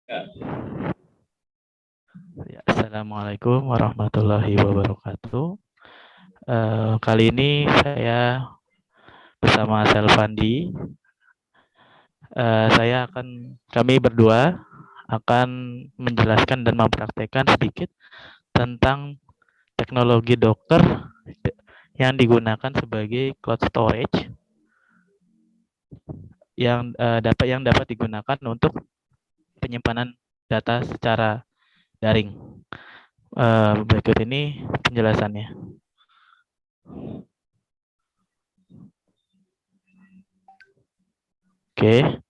Ya, Assalamualaikum warahmatullahi wabarakatuh. Kali ini saya bersama Selvandi. Kami berdua akan menjelaskan dan mempraktekkan sedikit tentang teknologi Docker yang digunakan sebagai cloud storage yang dapat digunakan untuk penyimpanan data secara daring. Berikut ini penjelasannya. Oke.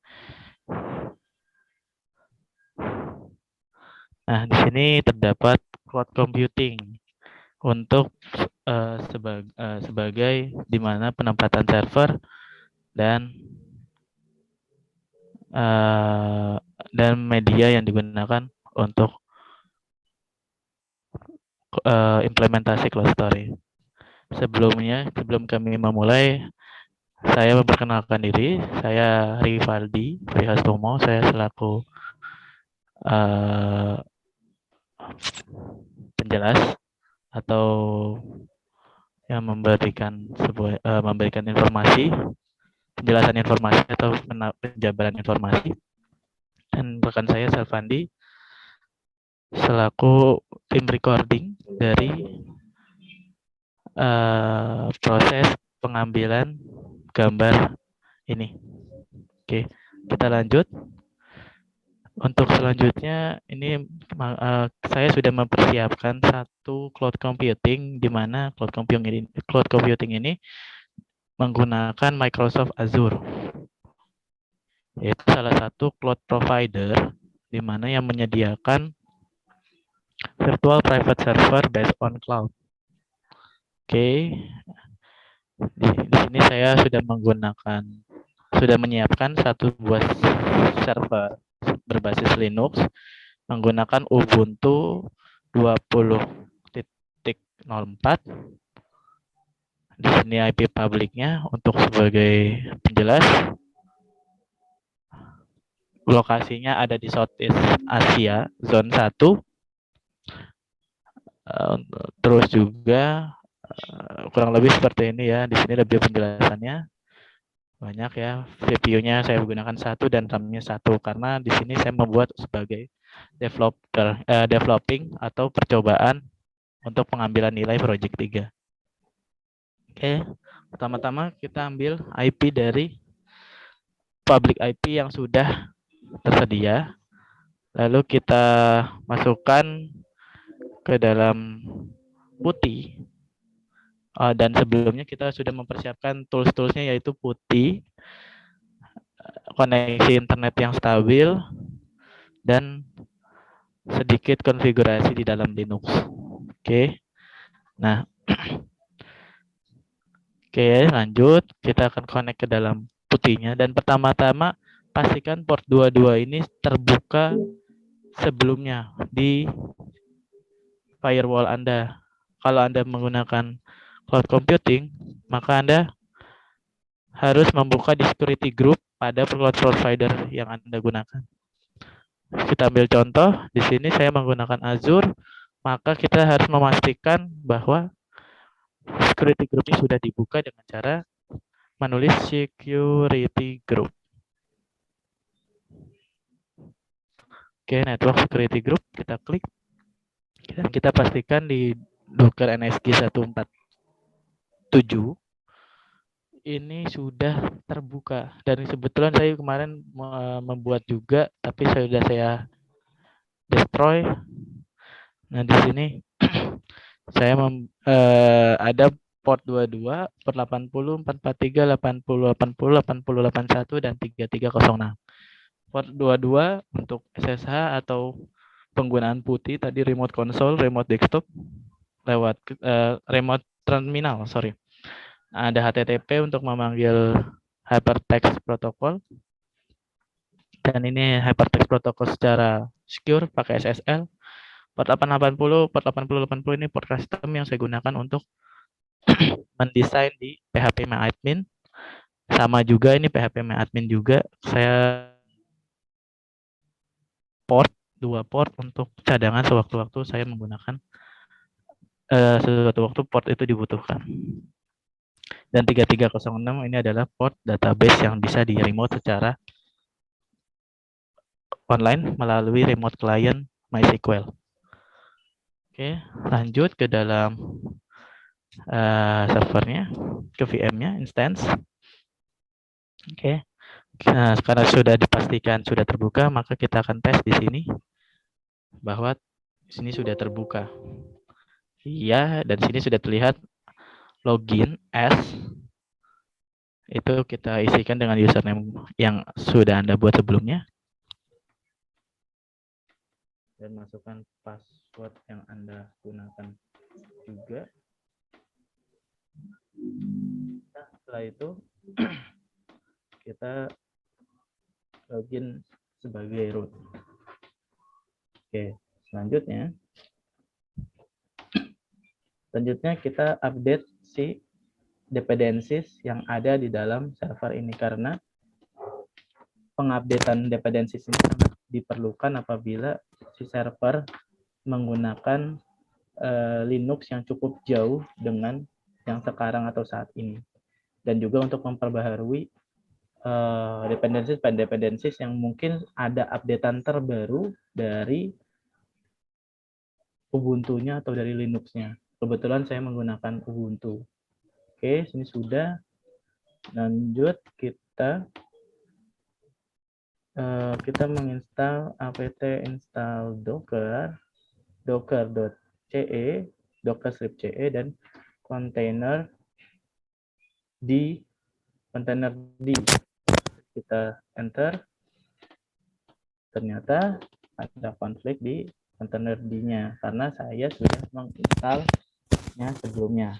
Nah, di sini terdapat cloud computing untuk sebagai di mana penempatan server dan dan media yang digunakan untuk implementasi cloud storage. Sebelum kami memulai, saya memperkenalkan diri. Saya Rivaldi Prihastomo. Saya selaku penjelas atau yang memberikan informasi, penjelasan informasi atau penjabaran informasi. Dan rekan saya Selvandi selaku tim recording dari proses pengambilan gambar ini. Oke, kita lanjut. Untuk selanjutnya, ini saya sudah mempersiapkan satu cloud computing, di mana cloud computing ini menggunakan Microsoft Azure, yaitu salah satu cloud provider di mana yang menyediakan virtual private server based on cloud. Oke, di sini saya sudah menyiapkan satu buah server berbasis Linux menggunakan Ubuntu 20.04. Di sini IP publiknya untuk sebagai penjelas. Lokasinya ada di Southeast Asia, zone 1. Terus juga kurang lebih seperti ini ya. Di sini lebih penjelasannya banyak ya. CPU-nya saya menggunakan 1 dan RAM-nya 1 karena di sini saya membuat sebagai developing atau percobaan untuk pengambilan nilai project 3. Oke, pertama-tama kita ambil IP dari public IP yang sudah tersedia. Lalu kita masukkan ke dalam PuTTY. Dan sebelumnya kita sudah mempersiapkan tools-toolsnya, yaitu PuTTY, koneksi internet yang stabil, dan sedikit konfigurasi di dalam Linux. Oke. Nah, oke, lanjut. Kita akan connect ke dalam PuTTY-nya, dan pertama-tama pastikan port 22 ini terbuka sebelumnya di firewall Anda. Kalau Anda menggunakan cloud computing, maka Anda harus membuka di security group pada cloud provider yang Anda gunakan. Kita ambil contoh, di sini saya menggunakan Azure, maka kita harus memastikan bahwa security group ini sudah dibuka dengan cara menulis security group. Oke, network security group, kita klik. Dan kita pastikan di Docker NSG 147 ini sudah terbuka. Dan kebetulan saya kemarin membuat juga, tapi sudah saya destroy. Nah, di sini saya ada port 22, port 80, 443, 80, 80, 80, 81, dan 3306. Port 22 untuk SSH atau penggunaan PuTTY tadi remote console, remote desktop lewat remote terminal, sorry. Ada HTTP untuk memanggil hypertext protocol. Dan ini hypertext protocol secara secure pakai SSL. Port 880, port 8080 ini port custom yang saya gunakan untuk mendesain di phpMyAdmin. Sama juga ini phpMyAdmin juga saya dua port untuk cadangan sewaktu-waktu saya menggunakan suatu waktu port itu dibutuhkan. Dan 3306 ini adalah port database yang bisa di remote secara online melalui remote client MySQL. Oke, lanjut ke dalam servernya, ke VM-nya, instance. Oke, nah, karena sudah dipastikan sudah terbuka, maka kita akan tes di sini bahwa di sini sudah terbuka. Iya, dan sini sudah terlihat login as. Itu kita isikan dengan username yang sudah Anda buat sebelumnya. Dan masukkan password yang Anda gunakan juga. Nah, setelah itu kita login sebagai root. Oke, selanjutnya kita update si dependencies yang ada di dalam server ini, karena pengupdatean dependencies ini sangat diperlukan apabila si server menggunakan Linux yang cukup jauh dengan yang sekarang atau saat ini, dan juga untuk memperbaharui dependencies yang mungkin ada updatean terbaru dari Ubuntu-nya atau dari Linux-nya. Kebetulan saya menggunakan Ubuntu. Oke, sini sudah. Lanjut kita menginstal apt install docker.ce, docker script ce, dan container d. Kita enter. Ternyata ada konflik di container D-nya karena saya sudah menginstalnya sebelumnya.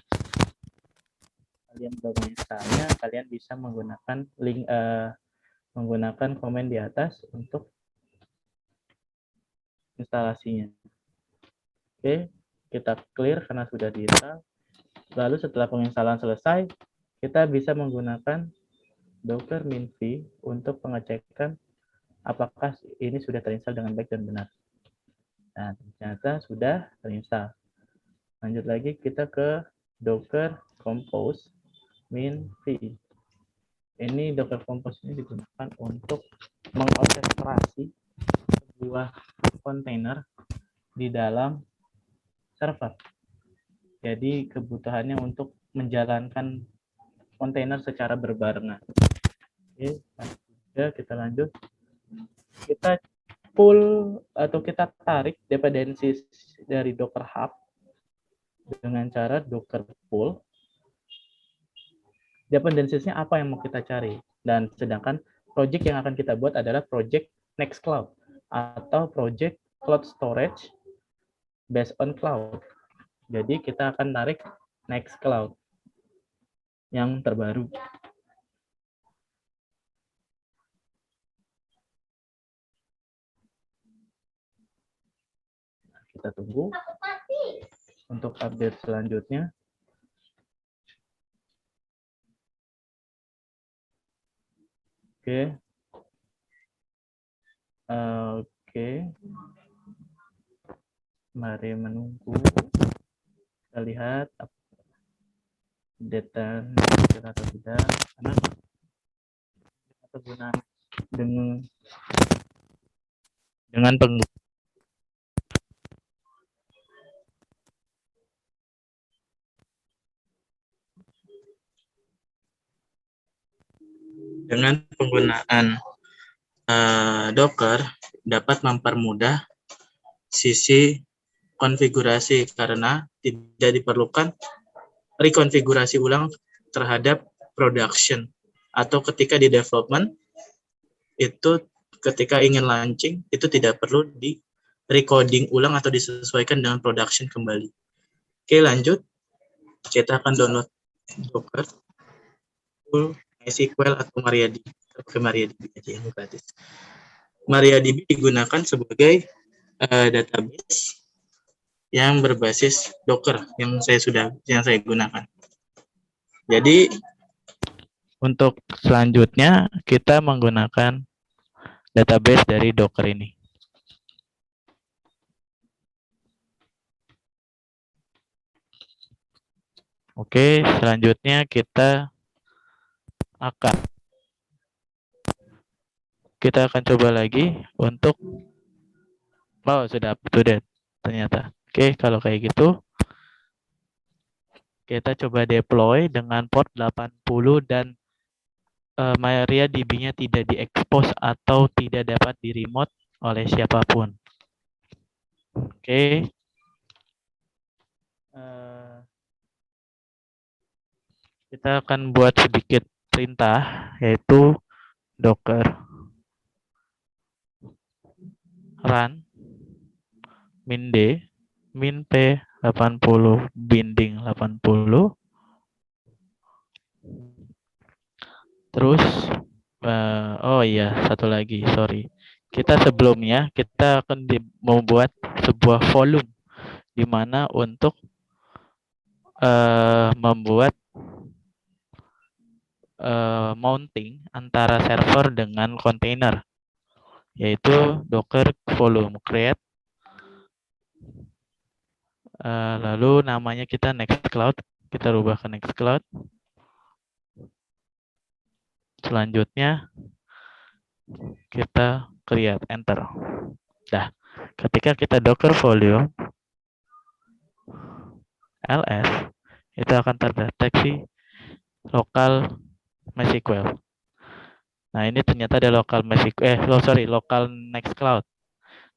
Kalian belum menginstalnya, kalian bisa menggunakan link menggunakan komen di atas untuk instalasinya. Oke, kita clear karena sudah diinstal. Lalu setelah penginstalan selesai, kita bisa menggunakan docker minv untuk pengecekan apakah ini sudah terinstall dengan baik dan benar. Nah, ternyata sudah terinstall. Lanjut lagi kita ke docker compose minv. Ini docker compose ini digunakan untuk mengorkestrasi sebuah kontainer di dalam server. Jadi kebutuhannya untuk menjalankan kontainer secara berbarengan. Oke, kita lanjut. Kita pull atau kita tarik dependencies dari Docker Hub dengan cara docker pull. Dependencies-nya apa yang mau kita cari, dan sedangkan project yang akan kita buat adalah project Nextcloud atau project cloud storage based on cloud. Jadi kita akan tarik Nextcloud yang terbaru. Kita tunggu untuk update selanjutnya. Oke. Mari menunggu. Kita lihat data atau tidak, karena penggunaan dengan penggunaan Docker dapat mempermudah sisi konfigurasi karena tidak diperlukan rekonfigurasi ulang terhadap production, atau ketika di development itu ketika ingin launching itu tidak perlu di recoding ulang atau disesuaikan dengan production kembali. Oke, lanjut. Kita akan download Docker full MySQL atau MariaDB. Pakai MariaDB aja yang gratis. MariaDB digunakan sebagai database yang berbasis Docker yang saya gunakan. Jadi untuk selanjutnya kita menggunakan database dari Docker ini. Oke, selanjutnya kita akan coba lagi untuk sudah up to date ternyata. Oke, kalau kayak gitu kita coba deploy dengan port 80 dan MariaDB-nya tidak diekspos atau tidak dapat di remote oleh siapapun. Oke. Kita akan buat sedikit perintah, yaitu docker run min d min p 80 binding 80. Terus oh iya, satu lagi, sorry. Sebelumnya kita akan membuat sebuah volume di mana untuk membuat mounting antara server dengan container, yaitu docker volume create, lalu namanya kita Nextcloud, kita rubah ke Nextcloud. Selanjutnya kita create, enter. Nah, ketika kita docker volume ls, itu akan terdeteksi lokal MySQL. Nah, ini ternyata ada lokal MySQL, lokal Nextcloud.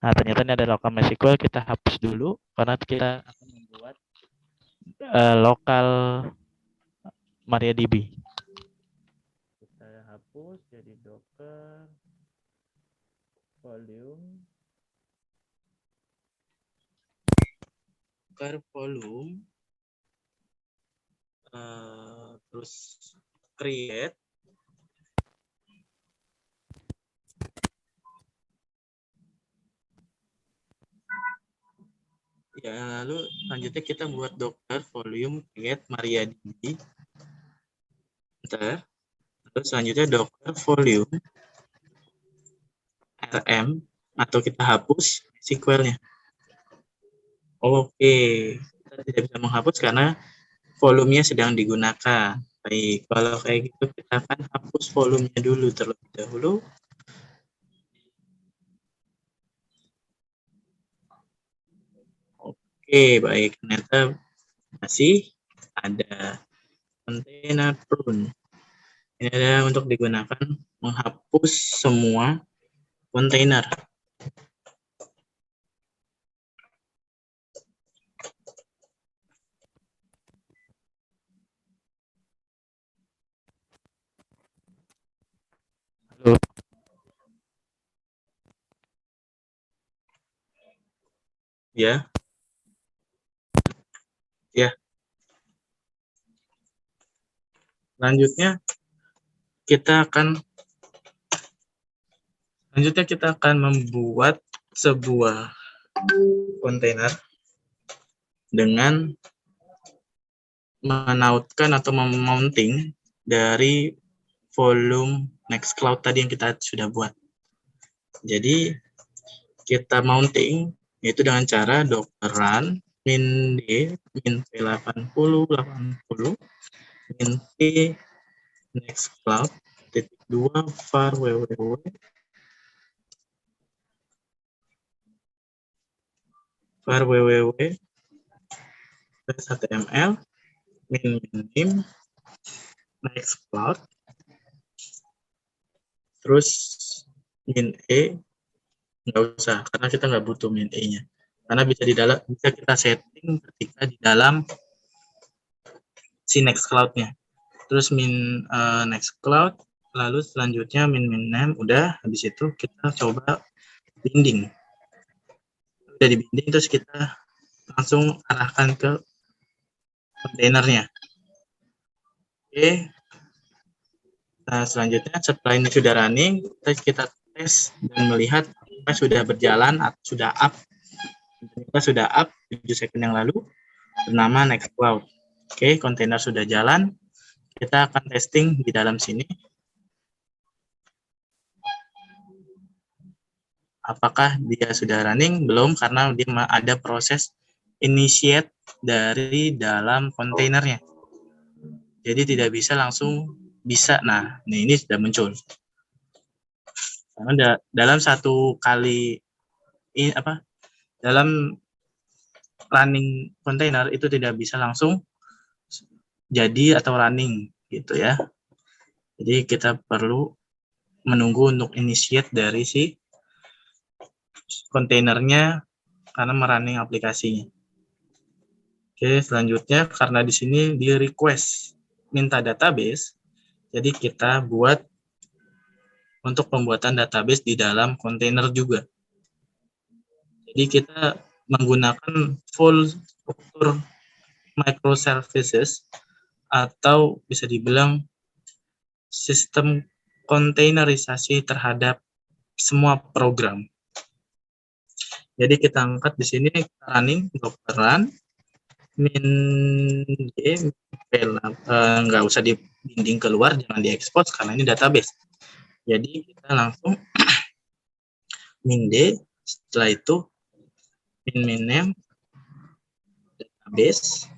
Nah, ternyata ini ada lokal MySQL, kita hapus dulu karena kita akan membuat lokal MariaDB. Kita hapus jadi docker volume terus create, ya, lalu selanjutnya kita buat docker volume create MariaDB. Enter. Terus selanjutnya docker volume rm, atau kita hapus SQL-nya. Oke, kita tidak bisa menghapus karena volumenya sedang digunakan. Baik, kalau kayak gitu kita akan hapus volumenya dulu terlebih dahulu. Oke, baik. Ternyata masih ada container prune. Ini adalah untuk digunakan menghapus semua kontainer. Halo. Ya. Ya. Selanjutnya kita akan membuat sebuah kontainer dengan menautkan atau memounting dari volume Nextcloud tadi yang kita sudah buat. Jadi kita mounting yaitu dengan cara docker run min d min p 80 min p Nextcloud titik 2 var www html min Nextcloud, terus min e nggak usah karena kita nggak butuh min e-nya, karena bisa kita setting ketika di dalam si Nextcloud-nya. Terus min Nextcloud, lalu selanjutnya min name, udah. Habis itu kita coba binding. Udah dibinding, terus kita langsung arahkan ke kontainernya. Oke. Nah, selanjutnya setelah ini sudah running, kita tes dan melihat apa sudah berjalan atau sudah up. Kita sudah up 7 second yang lalu, bernama Nextcloud. Oke, kontainer sudah jalan. Kita akan testing di dalam sini. Apakah dia sudah running? Belum, karena dia ada proses initiate dari dalam kontainernya. Jadi tidak bisa langsung bisa. Nah, ini sudah muncul. Karena dalam satu kali ini dalam running container itu tidak bisa langsung jadi atau running gitu ya. Jadi kita perlu menunggu untuk initiate dari si kontainernya karena merunning aplikasinya. Oke, selanjutnya karena di sini di request minta database, jadi kita buat untuk pembuatan database di dalam kontainer juga. Jadi kita menggunakan full struktur microservices atau bisa dibilang sistem kontainerisasi terhadap semua program. Jadi kita angkat di sini running docker run min d nggak usah dibinding keluar, jangan diekspos karena ini database. Jadi kita langsung min d, setelah itu min name database,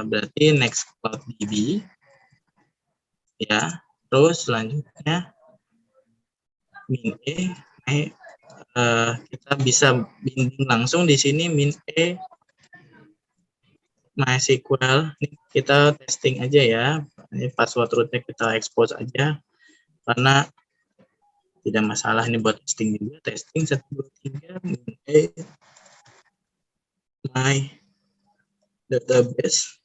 berarti Nextcloud DB ya. Terus selanjutnya min e, kita bisa binding langsung di sini min e MySQL. Ini kita testing aja ya. Ini password rootnya kita expose aja karena tidak masalah, ini buat testing juga. Testing 1 2 3 min e my database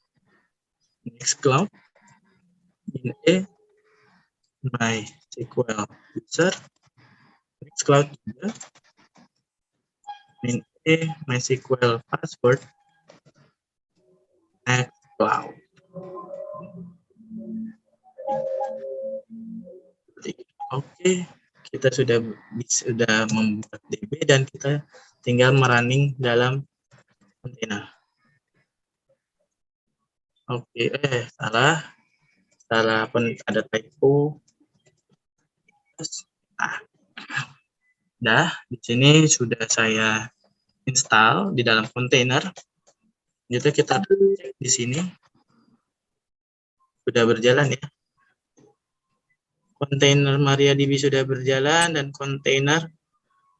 Nextcloud min e MySQL user Nextcloud juga min e MySQL password Nextcloud. Oke, kita sudah membuat DB dan kita tinggal merunning dalam kontainer. Oke, salah ada typo. Nah, di sini sudah saya install di dalam kontainer. Jadi kita cek di sini sudah berjalan ya. Kontainer MariaDB sudah berjalan dan kontainer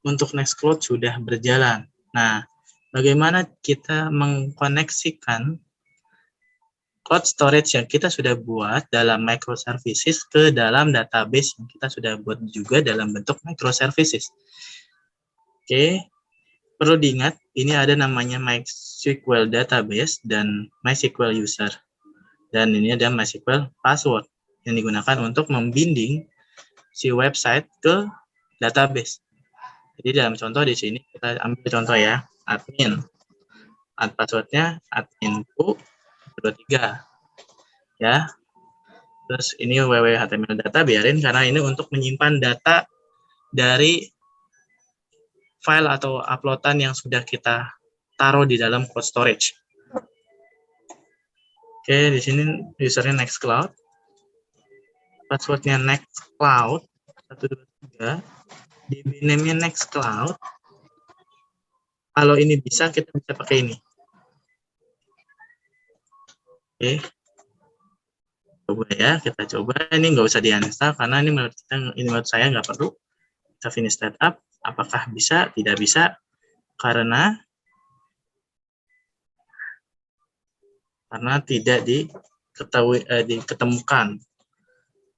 untuk Nextcloud sudah berjalan. Nah, bagaimana kita mengkoneksikan cloud storage yang kita sudah buat dalam microservices ke dalam database yang kita sudah buat juga dalam bentuk microservices. Oke, perlu diingat ini ada namanya MySQL database dan MySQL user. Dan ini ada MySQL password yang digunakan untuk membinding si website ke database. Jadi dalam contoh di sini kita ambil contoh ya, admin. Passwordnya adminku 23 ya. Terus ini www.html data biarin karena ini untuk menyimpan data dari file atau uploadan yang sudah kita taruh di dalam cloud storage. Oke, di sini usernya Nextcloud. Passwordnya Nextcloud 123. DB name-nya Nextcloud. Kalau ini bisa, kita bisa pakai ini. Oke. Coba ya, kita coba. Ini nggak usah di-uninstall karena ini menurut saya nggak perlu. Kita finish setup. Apakah bisa? Tidak bisa. Karena tidak diketemukan.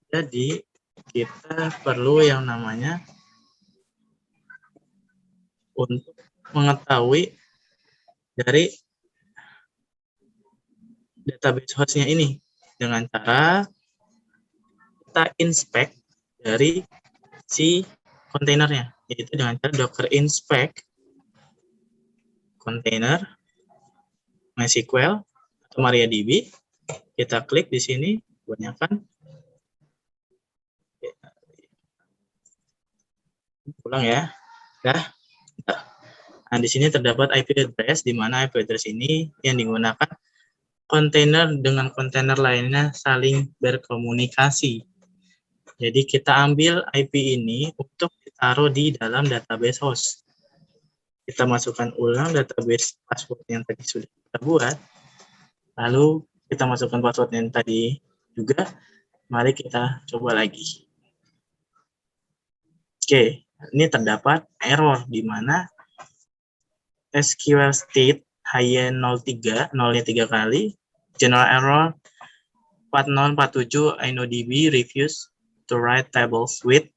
Jadi kita perlu yang namanya untuk mengetahui dari database hostnya ini dengan cara kita inspect dari si kontainernya, yaitu dengan cara docker inspect container MySQL atau MariaDB. Kita klik di sini, banyakkan. Ulang ya. Nah, di sini terdapat IP address, di mana IP address ini yang digunakan kontainer dengan kontainer lainnya saling berkomunikasi. Jadi kita ambil IP ini untuk ditaruh di dalam database host. Kita masukkan ulang database password yang tadi sudah kita buat. Lalu kita masukkan password yang tadi juga. Mari kita coba lagi. Oke, ini terdapat error di mana SQL state hanya 03, nolnya 3 kali. General error 4047 InnoDB refuse to write tables with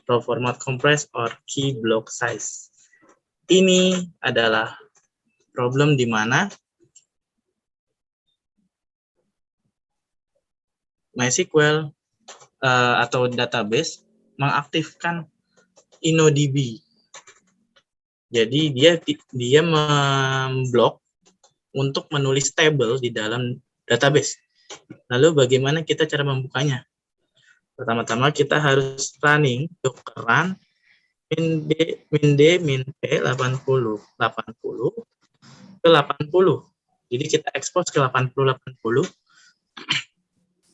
row format compress or key block size. Ini adalah problem di mana MySQL atau database mengaktifkan InnoDB. Jadi dia memblok untuk menulis table di dalam database. Lalu bagaimana kita cara membukanya? Pertama-tama kita harus running docker run min d min p 80 ke 80. Jadi kita expose ke 80.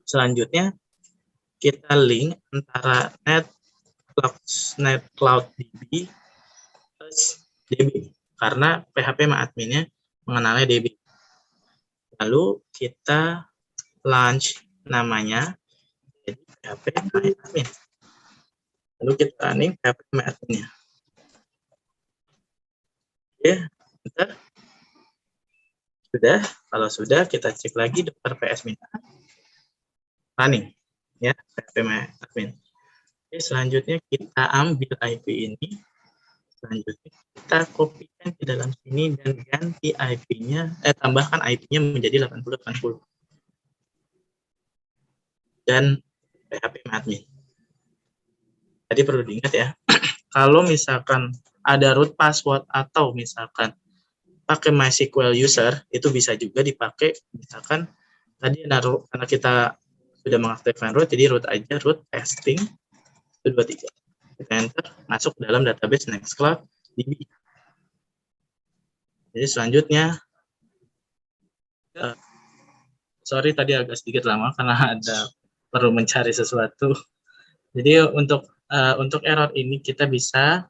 Selanjutnya kita link antara netcloud DB plus DB karena PHP adminnya mengenalnya DB. Lalu kita launch namanya jadi PHP admin. Lalu kita running PHP adminnya. Oke, bentar. Sudah, kalau sudah kita cek lagi docker ps minta running ya PHP admin. Oke, selanjutnya kita ambil IP ini. Selanjutnya kita kopikan ke dalam sini dan ganti IP-nya, tambahkan IP-nya menjadi 8080. Dan PHP admin. Tadi perlu diingat ya, kalau misalkan ada root password atau misalkan pakai MySQL user, itu bisa juga dipakai, misalkan tadi karena kita sudah mengaktifkan root, jadi root aja, root testing 123. Kita enter, masuk dalam database Nextcloud DB. Jadi selanjutnya, sorry tadi agak sedikit lama karena ada perlu mencari sesuatu. Jadi untuk error ini kita bisa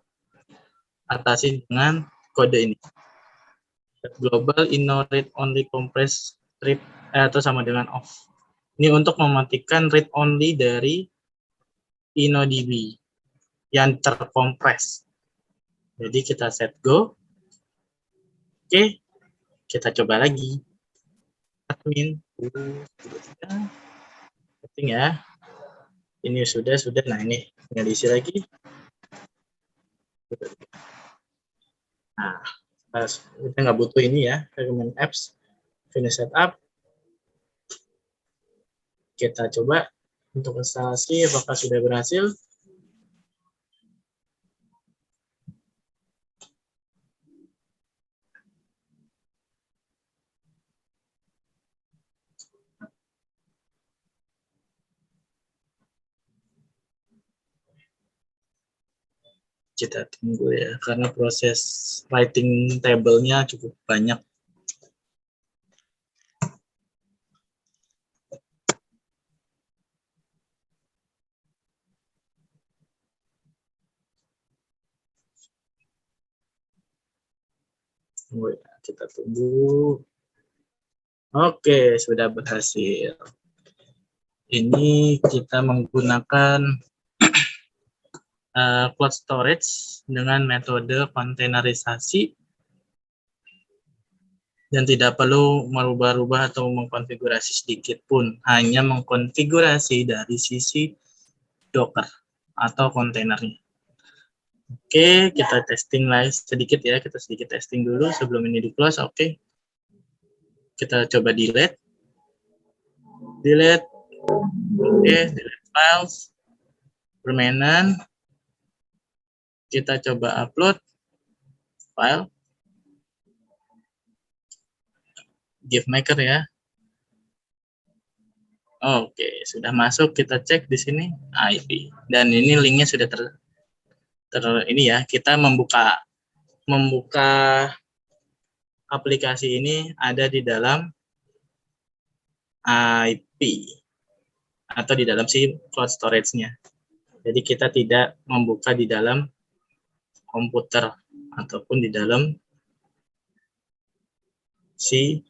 atasi dengan kode ini. Global inno read only compress strip atau sama dengan off. Ini untuk mematikan read only dari InnoDB yang terkompres. Jadi kita set go. Oke, kita coba lagi. Admin setting ya. Ini sudah. Nah ini tinggal diisi lagi. Nah, kita nggak butuh ini ya. Recommend apps. Finish setup. Kita coba untuk instalasi apakah sudah berhasil. Kita tunggu ya, karena proses writing table-nya cukup banyak. Tunggu ya, kita tunggu. Oke, sudah berhasil. Ini kita menggunakan cloud storage dengan metode kontainerisasi dan tidak perlu merubah-rubah atau mengkonfigurasi sedikit pun, hanya mengkonfigurasi dari sisi Docker atau kontainernya. Oke, kita testing lagi sedikit ya, kita sedikit testing dulu sebelum ini di close. Oke, kita coba delete, oke, delete files, permanent. Kita coba upload file GiveMaker ya. Oke, sudah masuk. Kita cek di sini IP dan ini linknya sudah ini ya. Kita membuka aplikasi ini ada di dalam IP atau di dalam si cloud storage-nya. Jadi kita tidak membuka di dalam komputer ataupun di dalam si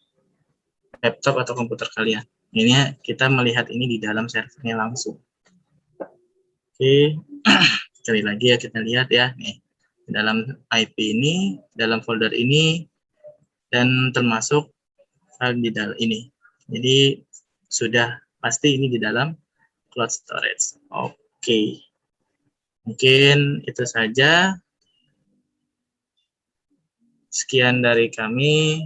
laptop atau komputer kalian. Ini kita melihat ini di dalam servernya langsung. Oke, sekali lagi ya kita lihat ya nih. Dalam IP ini, dalam folder ini, dan termasuk file di dalam ini. Jadi sudah pasti ini di dalam cloud storage. Oke. Mungkin itu saja. Sekian dari kami.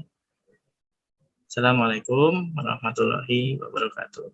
Assalamualaikum warahmatullahi wabarakatuh.